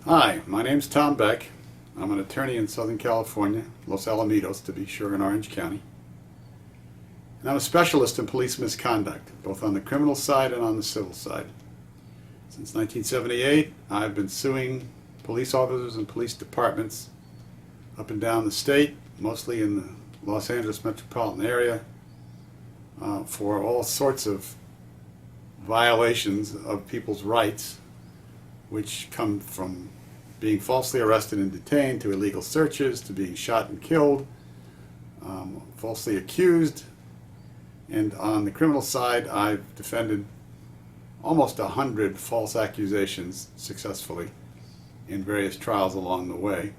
Hi, my name's Tom Beck. I'm an attorney in Southern California, Los Alamitos to be sure, in Orange County. And I'm a specialist in police misconduct, both on the criminal side and on the civil side. Since 1978, I've been suing police officers and police departments up and down the state, mostly in the Los Angeles metropolitan area, for all sorts of violations of people's rights, which come from being falsely arrested and detained, to illegal searches, to being shot and killed, falsely accused. And on the criminal side, I've defended almost 100 false accusations successfully in various trials along the way,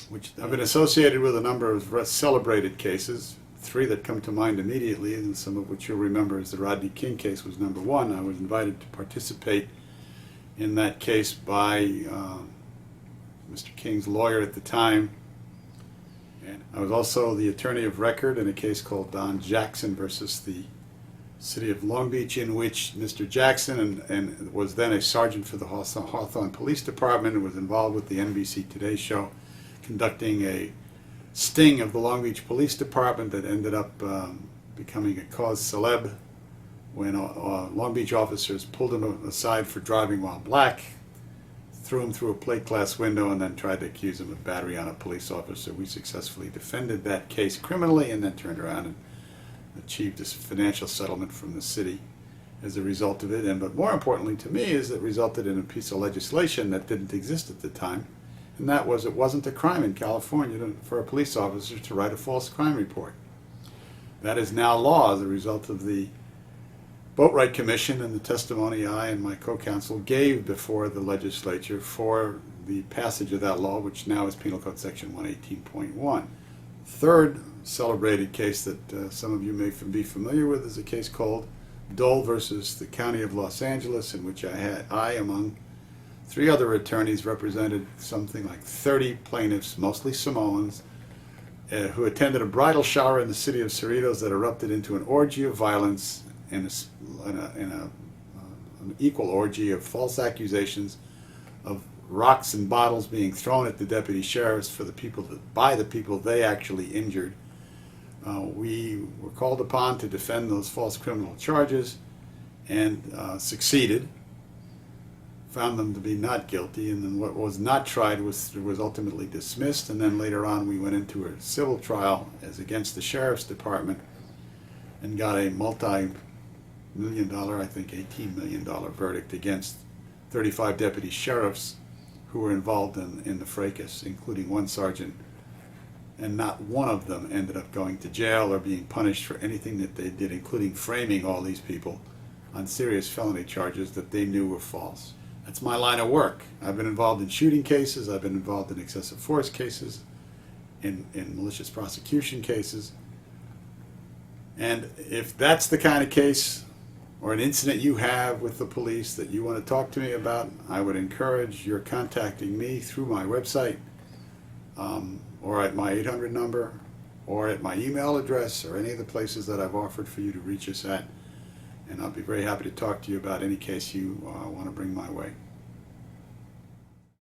which I've been associated with a number of celebrated cases. 3 that come to mind immediately, and some of which you'll remember as the Rodney King case was number 1. I was invited to participate in that case by Mr. King's lawyer at the time. And I was also the attorney of record in a case called Don Jackson versus the City of Long Beach, in which Mr. Jackson and was then a sergeant for the Hawthorne Police Department and was involved with the NBC Today show, conducting a sting of the Long Beach Police Department that ended up becoming a cause célèbre when Long Beach officers pulled him aside for driving while black, threw him through a plate glass window, and then tried to accuse him of battery on a police officer. We successfully defended that case criminally and then turned around and achieved a financial settlement from the city as a result of it. But more importantly to me is it resulted in a piece of legislation that didn't exist at the time, and that was it wasn't a crime in California for a police officer to write a false crime report. That is now law as a result of the Boatwright Commission and the testimony I and my co-counsel gave before the legislature for the passage of that law, which now is Penal Code Section 118.1. Third celebrated case that some of you may be familiar with is a case called Dole versus the County of Los Angeles, in which I among 3 other attorneys, represented something like 30 plaintiffs, mostly Samoans, who attended a bridal shower in the city of Cerritos that erupted into an orgy of violence and an equal orgy of false accusations of rocks and bottles being thrown at the deputy sheriffs by the people they actually injured. We were called upon to defend those false criminal charges and succeeded, found them to be not guilty, and then what was not tried was ultimately dismissed. And then later on we went into a civil trial as against the sheriff's department and got a multi-million-dollar, I think $18 million verdict against 35 deputy sheriffs who were involved in the fracas, including 1 sergeant, and not one of them ended up going to jail or being punished for anything that they did, including framing all these people on serious felony charges that they knew were false. That's my line of work. I've been involved in shooting cases, I've been involved in excessive force cases, in malicious prosecution cases. And if that's the kind of case or an incident you have with the police that you want to talk to me about, I would encourage your contacting me through my website, or at my 800 number, or at my email address, or any of the places that I've offered for you to reach us at. And I'll be very happy to talk to you about any case you want to bring my way.